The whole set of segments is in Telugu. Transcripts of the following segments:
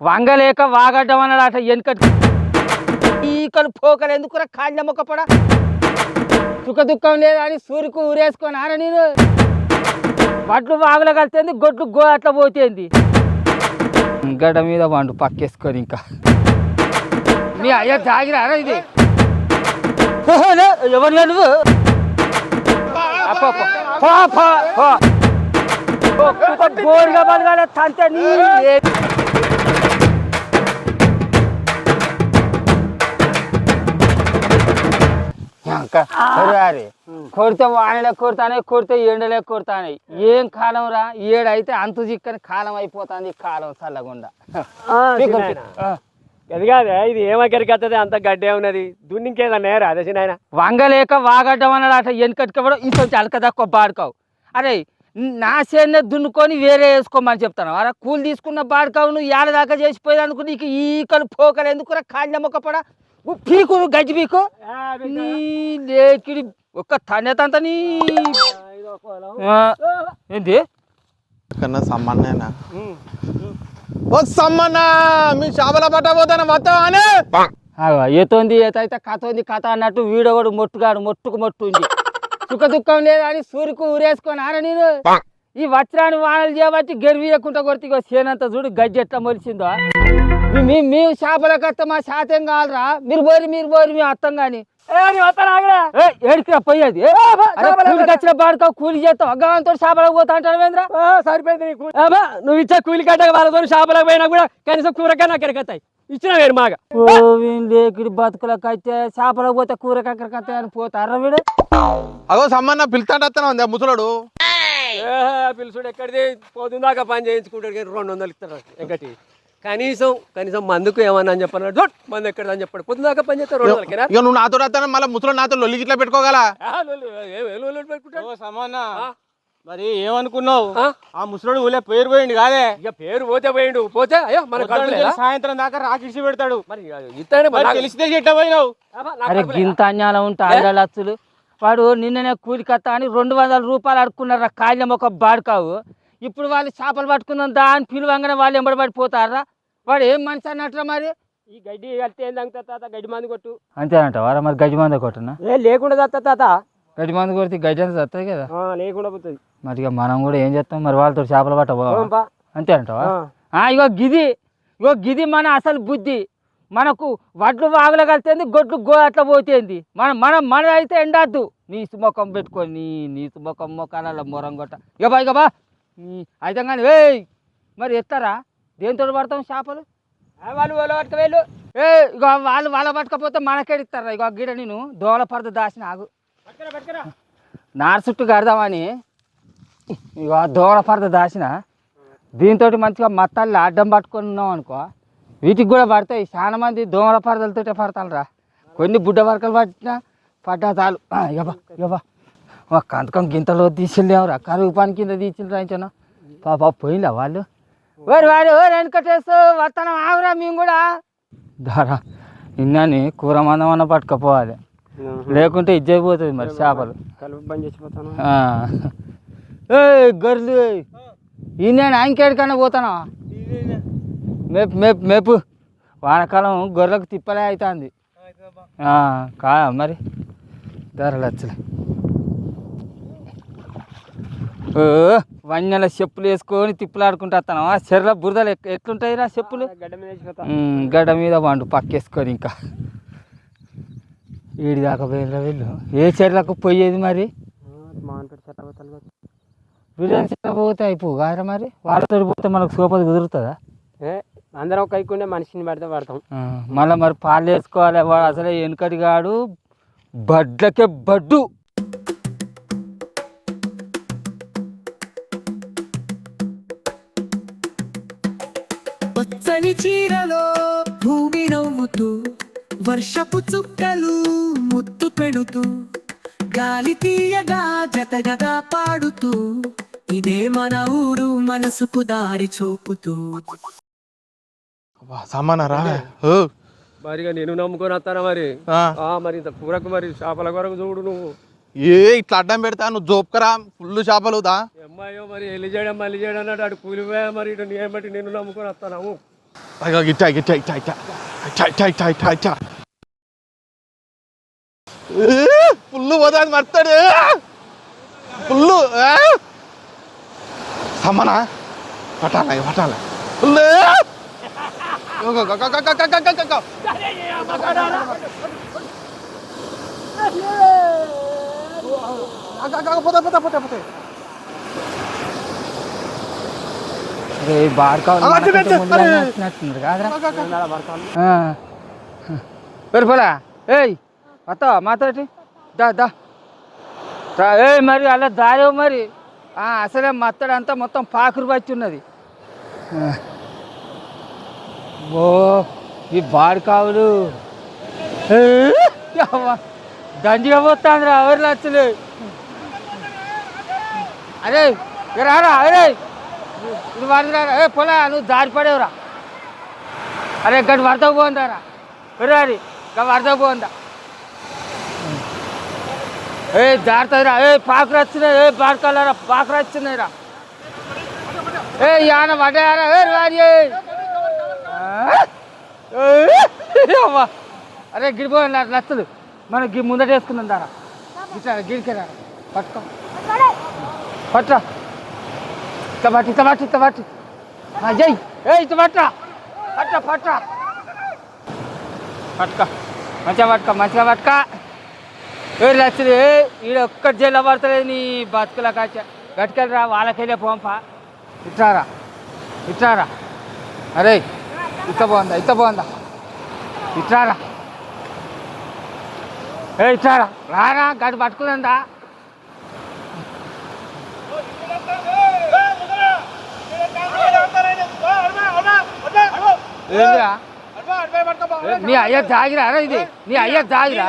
వంగలేక వాగడ్డం అన్నాడట వెనుకటి ఈకలు పోకలు ఎందుకురా కాళ్ళ మొక్కపడ సుఖ దుఃఖం లేదా అని సూరికి ఊరేసుకొని ఆన నేను వడ్లు వాగులో కలిసింది గొడ్లు గో అట్లా పోతేంది గడ్డ మీద వండు పక్కేసుకొని ఇంకా మీ అయ్యా తాగిరారా ఇది ఎవరు నువ్వు గోరుగా బలగాల తంతే నీ కొడితే వానలే కొడతానే కొడితే ఎండలే కొడతానే ఏం కాలం రా ఏడైతే అంతు చిక్కని కాలం అయిపోతుంది కాలం చల్లగుండా అది కాదే ఇది ఏమక్కడికి వస్తుంది అంత గడ్డే ఉన్నది దున్నికేదన్నా అదే నాయన వంగలేక వాగడ్డం అన్నాడట వెనుకటికి కూడా ఇంకొంచెం అలక తక్కువ బాడుకావు అరే నా చేనే దున్నుకొని వేరే వేసుకోమని చెప్తాను అరే కూలి తీసుకున్న బాడుకావు నువ్వు ఏడ దాకా చేసిపోయేది అనుకో నీకు ఈకలు పోకలు ఎందుకురా కాళ్ళ మొక్కపడ పీకు గజ్జి పీకు నీ లేకిడి ఒక్క తనేతంత నీ ఏంటి కన్నా సమ్మన్నేనా ఓ సమ్మన్నా మీ చేపల పట్ట పోతాను వస్తావానే ఏతోంది ఏతైతే కథ ఉంది కథ అన్నట్టు వీడో కూడా మొట్టుగాడు మొట్టుకు మొట్టు ఉంది సుఖ దుఃఖం లేదా అని సూరికి ఊరేసుకొని ఆన నేను ఈ వజ్రాన్ని వానలు చేయబట్టి గెరివియకుండా కొడితే సేనంత చూడు గజ్జి ఎట్లా మొలిచిందో మేము చేపల కత్త మా శాతం కావాలరా మీరు పోయి మేము అత్తం కానీ ఏడికిరా పోయేది వచ్చిన బాడుకో కూలి చేస్తావు అగ్గంతో చేపలకు పోతా అంటాడు వేంద్ర సరిపోయింది నువ్వు ఇచ్చే కూలి కట్ట వాళ్ళతో చేపలకు పోయినా కూడా కనీసం కూరకన్నా కెరకత్తాయి ఇచ్చిన వేరు మాగా లేకిడి బతుకులకు అయితే చేపలకు పోతే కూర కక్కరకత్తాయి అని పోతారా వీడు అగో సమ్మన్న పిలుతాడత్తనా ఉంది ముసలోడు పిలుచుడు ఎక్కడిది పోతుందాకా పని చేయించుకుంటాడు 200 ఇస్తారు ఎక్కటి కనీసం మందుకు ఏమన్నా అని చెప్పన్నాడు మందు ఎక్కడ అని చెప్పాడు పొద్దుదాకా పని చేస్తే 200 ఇక నువ్వు నాతో రాస్తాను మళ్ళీ ముసలో నాతో లొల్లి ఇట్లా పెట్టుకోగల సమానా మరి ఏమనుకున్నావు ఆ ముసలోడు ఊళ్ళో పేరు పోయిండు కాదే ఇక పేరు పోతే అయ్యో మన సాయంత్రం దాకా రాకిడిసి పెడతాడు మరి ఇస్తానే తెలిసితే చెట్ట పోయినావు అరే గింత అన్యాలం ఉంటా లక్షలు వాడు నిన్ననే కూలికత్తా అని 200 రూపాయలు అడుక్కున్నారా కాళ్ళం ఒక బాడుకావు ఇప్పుడు వాళ్ళు చేపలు పట్టుకుందాం దాని పిలువంగానే వాళ్ళు ఎంబడిపడిపోతారా వాడు ఏం మనిషి అన్నట్రా మరి ఈ గడ్డి కలితే ఏం తాగుతా తాత గడ్డి మందు కొట్టు అంతేనంట వారా మరి గడ్డి మంది కొట్టనా లేకుండా తాత తాత గడ్డి మంది కొడితే గడ్డి అంతా వస్తుంది కదా లేకుండా పోతుంది మరి ఇక మనం కూడా ఏం చేస్తాం మరి వాళ్ళతో చేపలు పట్టబోవా అంతేనంటవా ఇగో గిది మన అసలు బుద్ధి మనకు వడ్లు వాగులో కలిసింది గొడ్లు గో అట్లా పోతేంది మన అయితే ఎండద్దు నీసు ముఖం పెట్టుకొని నీసు ముఖం మొఖాల మొరం కొట్ట ఇక బా అయితే కానీ మరి ఎత్తారా దేంతో పడతాం చేపలు వాళ్ళు పట్టుకువేళ్ళు ఇక వాళ్ళ పట్టకపోతే మనకేడిస్తారా ఇక గిడ నేను దోల పరద దాసిన ఆగు నార చుట్టూ కడదామని ఇక దోల పరద దాచిన దీంతో మంచిగా మత్తాలు అడ్డం పట్టుకొని ఉన్నాం అనుకో వీటికి కూడా పడతాయి చాలా మంది దోమల పరదలతోటే పడతారా కొన్ని బుడ్డ వరకలు పడ్డా చాలు ఇవ్వబా కంతకం గింతలో తీసుకెళ్ళావురా కరువు పని కింద తీసుకెళ్ళి పాప పోయిందా వాళ్ళు వాడు వెనకటేస్తూ వస్తానం ఆగురా మేము కూడా దారా ఇన్నాని కూర మందమన్న పట్టుకపోవాలి లేకుంటే ఇజ్జైపోతుంది మరి చేపలు గొర్రెలు ఇన్నాను ఇంకేడికన్నా పోతానా మేపు వానకాలం గొర్రెలకు తిప్పలే అవుతుంది మరి ధరలు వచ్చలే వన్యల చెప్పులు వేసుకొని తిప్పులాడుకుంటూ వస్తాను చెర్ల బురదలు ఎట్లుంటాయి రా చెప్పులు గడ్డ మీద వండు పక్కేసుకొని ఇంకా ఏడి దాకా పోయినరా వీళ్ళు ఏ చెర్లకు పోయేది మరి వీళ్ళని చెట్ల పోతే అయిపో కాదురా మరి వాళ్ళతో పోతే మనకు సోపది కుదురుతుందా అందరం కైకుండే మనిషిని పడితే పడతాం మళ్ళీ మరి పాలు వేసుకోవాలి వాడు అసలే వెనుకటిగాడు బడ్లకే బడ్డు పచ్చని చీరలో భూమి నవ్వుతూ వర్షపు చుక్కలు ముత్తు పెడుతూ గాలి తీయగా జతగగా పాడుతూ ఇదే మన ఊరు మనసుకు దారి చూపుతూ సమ్మన్నారా మరిగా నేను నమ్ముకొని వస్తానా మరి ఇంత కూరకు మరి చేపల కొరకు చూడు నువ్వు ఇట్లా అడ్డం పెడతా నువ్వు జోపుకరా ఫుల్ చేపలుదా అమ్మాయో మరి ఎల్లి చేయడం మళ్ళీ చేయడం అన్నాడు అటు కూలిపోయా మరి ఇటు నేను బట్టి నేను నమ్ముకొని వస్తాను అయ్యో ఇట్టా ఇట్టా ఇట్టా ఇట్టా ఇట్టా ఇట్టా ఇట్టా ఇట్టా ఇట్టా పుల్లు పోతుంది మర్తాడు పుల్లు సమ్మనా పట్టాల పట్టాల పుల్లు పోతా పోతా పోతా పోతా పెరుపలా ఏయ్ వస్తావా మాతోటి దా దా ఏ మరి అలా దారేవు మరి అసలే మత్తడు అంతా మొత్తం పాకురు వచ్చి ఉన్నది ఓ ఈ బాడుకావులు దండిగా పోతాందిరా ఎవరు లచ్చలు అరే రారా అరే ఇది వాడిరా ఏ పొలా నువ్వు దారి పడేవురా అరే గడి వరదకు పోందారా రారి వరదకు పోందా ఏ దారుతుందిరా ఏ పాకులు వచ్చినాయి ఏ బాడుకాలరా పాకులు వచ్చినాయిరా ఏ యాన పడ్డారా ఏ రారి అమ్మా అరే గిడిపోయి నచ్చదు మనం ముందట వేసుకుందాం దారా ఇట్లా గిడికిరా పట్టుకో పట్రా ఇట్లా పట్టు ఇట్లా పట్టు ఇట్లా పట్టు జై ఏ ఇట్లా పట్రా పట్రా పట్రా పట్టుక మంచిగా పట్టుక మంచిగా పట్టుక ఏ లచ్చలు ఈడ ఒక్కటి జైల్లో పడతలేదు నీ బతుకుల కాచ గట్టుకెళ్ళరా వాళ్ళకెళ్ళే పోంపా ఇట్లారా ఇట్లారా అరే ఇట్లా బాగుందా ఇట్లారా ఏ ఇట్లారా రారా గడి పట్టుకుందా ఏంద్రా నీ అయ్య తాగిరా ఇది నీ అయ్య తాగిరా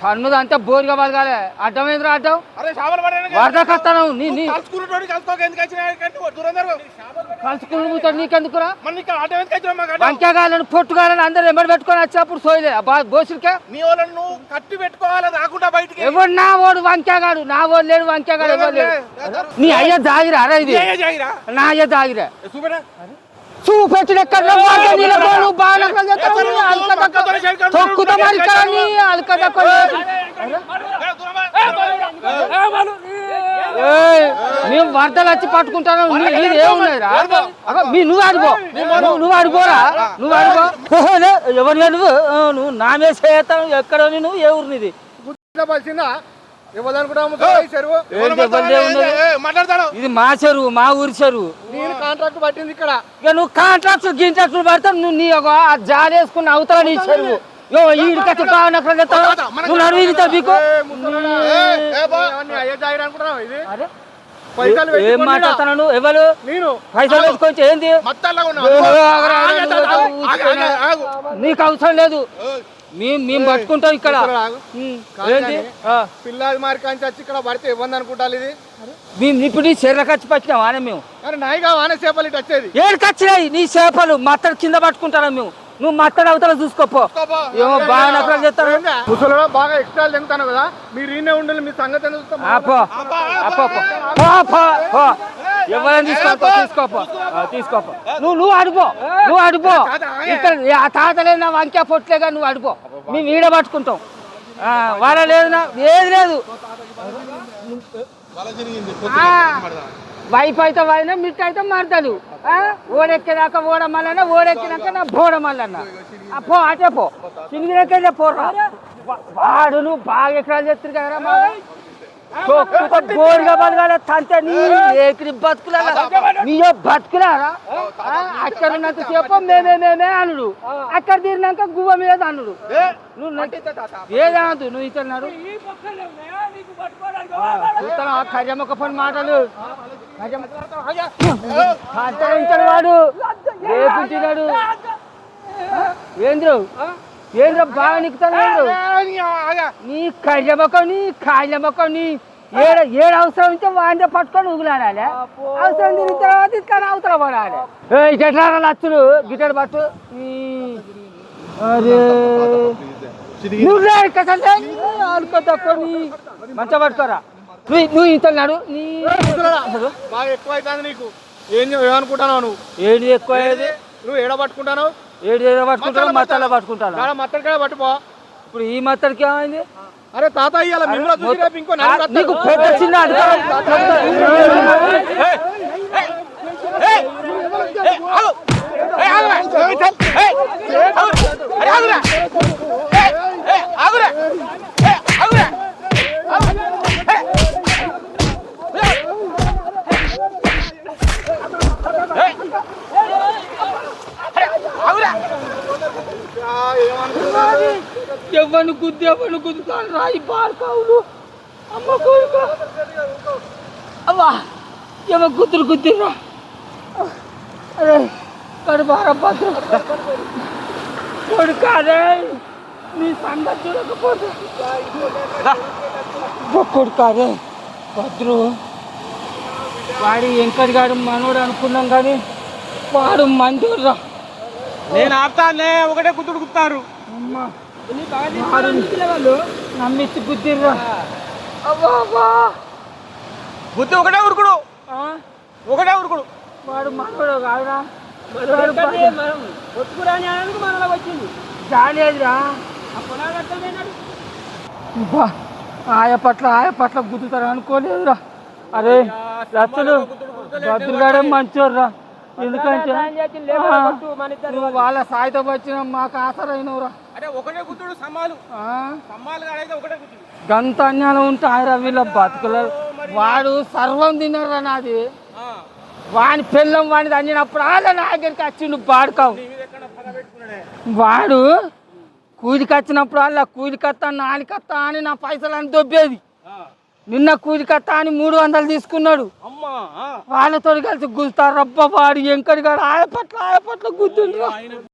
కన్నుది అంతా బోరుగా బతకాలే అడ్డం ఏంద్రా అడ్డం వరదకొస్తాను కలుసుకుని నీకెందుకురా వంకాయగాలను పొట్టుగాలని అందరు ఎమ్మడి పెట్టుకొని వచ్చినప్పుడు సోయలే బోసులకే కట్టి పెట్టుకోవాలి రాకుండా బయటికి ఎవరు నా ఓడు వంకాయగాడు నా ఓడు లేడు వంకాయగాడు ఎవరు లేడు నీ అయ్య తాగిరా అరే ఇది నా అయ్య తాగిరా చూపెట్టిన మేము వరదలు వచ్చి పట్టుకుంటాను ఏమున్నాయిరా నువ్వు ఆడిపో నువ్వు ఆడిపోరా నువ్వు ఆడిపో ఎవరు నువ్వు నా మీద చేస్తాను ఎక్కడ నువ్వు ఏ ఊరు నీది ఇది మా చెరువు మా ఊరి చెరువు కాంట్రాక్ట్ పట్టింది ఇక్కడ ఇక నువ్వు గింట్రాక్టులు పడతావు నువ్వు నీ ఒక జాలి వేసుకుని అవుతావు నీ చెరువు ఈడికచ్చి బాగున్నక్కడ నువ్వు నడువు మీకు ఏం మాట్లాడుతున్నాను ఎవరు నేను పైసలు వేసుకొచ్చి ఏంది నీకు అవసరం లేదు మేము పట్టుకుంటాం ఇక్కడ పిల్లలు మరి కంచి వచ్చి ఇక్కడ పడితే ఇవ్వండి అనుకుంటారు ఇది మేము ఇప్పుడు చీరల ఖర్చు పట్టినాం ఆనే మేము నాయిగా వానే చేపలు ఇటు వచ్చేది ఏడు ఖర్చున్నాయి నీ చేపలు మత్తడి కింద పట్టుకుంటారా మేము నువ్వు మత్తడి అవతల చూసుకోపో ఏమో బాగా నకలు చేస్తాను ముసలిలో బాగా ఎక్స్ట్రా తింటాను కదా మీరు ఈయనే ఉండాలి మీ సంగతి ఎవరైనా తీసుకోపో నువ్వు అడిపో ఇక్కడ ఆ తాతలే నా వంకాయ పొట్లేగా నువ్వు అడిపో మేము ఈడ పట్టుకుంటాం వాళ్ళ లేదు ఏది లేదు వైపు అయితే వాయినా మిట్ అయితే మారుతాడు ఓడెక్కేదాకా ఓడమల్లన్నా ఓడెక్కినాక నా బోడమల్లన్నా పో అటే పో సింగిలకెళ్ళే పోరా వాడు నువ్వు బాగా ఎకరాలు చెప్తారు కదరా బోరుగా బతకాలి తంతే నీ ఏకరి బతుకులారా నీయో బతుకులారా అక్కడ ఉన్నంత సేపు మేమే అనుడు అక్కడ తీరినాక గువ్వ మీద అనుడు నువ్వు ఏదనద్దు నువ్వు ఇతన్నాడు ఖజమొక్క పని మాటలు ఇతడు వాడు రేపుంటున్నాడు ఏంద్ర బాగా నిక్కుతాడు నీ ఖజమొక్క నీ కాళ్ళమొక్క నీ ఏడు అవసరం ఉంటే వాడిని పట్టుకొని ఊగులాడాలి అవసరం తిరిగిన తర్వాత ఇట్లా అవతల పడాలి ఇట్లా లచ్చులు గిటారు పట్టు అరే నువ్వు తక్కువ మంచిగా పట్టుకోరా నువ్వు ఇంతన్నాడు బాగా ఎక్కువ అవుతుంది నీకు ఏమనుకుంటున్నావు నువ్వు? ఏది ఎక్కువ ఏది నువ్వు ఏడ పట్టుకుంటావు? ఏది పట్టుకుంటాను మత్తలో పట్టుకుంటాను. మత్తడికాయ పట్టుపో. ఇప్పుడు ఈ మత్తడికి ఏమైంది? అరే తాత ఇయ్యాల మిమ్మల్ని చూసి రేపు ఇంకో నీకు పెద్ద చిన్న ఎవరిని గుద్దుతాను రాయి బాడుకావులు అమ్మ కొడుక అవ్వా ఏమో గుద్దురా అరే కడుపార భద్రం కొడుక అరే నీ సంగతి చూడకపోతే కొడుక అరే భద్రు వాడి వెంకటగాడు మనోడు అనుకున్నాం కానీ వాడు మంచోడురా. నేను ఆపుతానే ఒకటే కుదురు కుత్తారు. నమ్మిచ్చి బుద్ధిర్రా అవ్వా బుద్ధి ఒకటే ఉరుకుడు, ఒకటే ఉరుకుడు. వాడు మనోడు కాదురా వచ్చింది జాలేదురా. ఆయ పట్ల గుద్దుతారు అనుకోలేదురా. అరే లచ్చలు భద్రుగాడే మంచోర్రా. ఎందుకంటే నువ్వు వాళ్ళ సాయితం వచ్చిన మాకు ఆసరైనవురా. గంత అన్యాయం ఉంటే ఆయరా వీళ్ళ బతుకుల వాడు సర్వం తిన్నారా నాది. వాని పిల్లం వాడిని అందినప్పుడు వాళ్ళ నా దగ్గరికి వచ్చిండు బాడుకావు. వాడు కూలికి వాళ్ళ కూలికత్తా నాలికత్తా అని నా పైసలు అని దొబ్బేది. నిన్న కూలికత్తా అని 300 తీసుకున్నాడు. వాళ్ళతో కలిసి గుల్తారు రబ్బ. వాడు ఎంకడిగాడు ఆయ పట్ల గుద్దుండ్రు.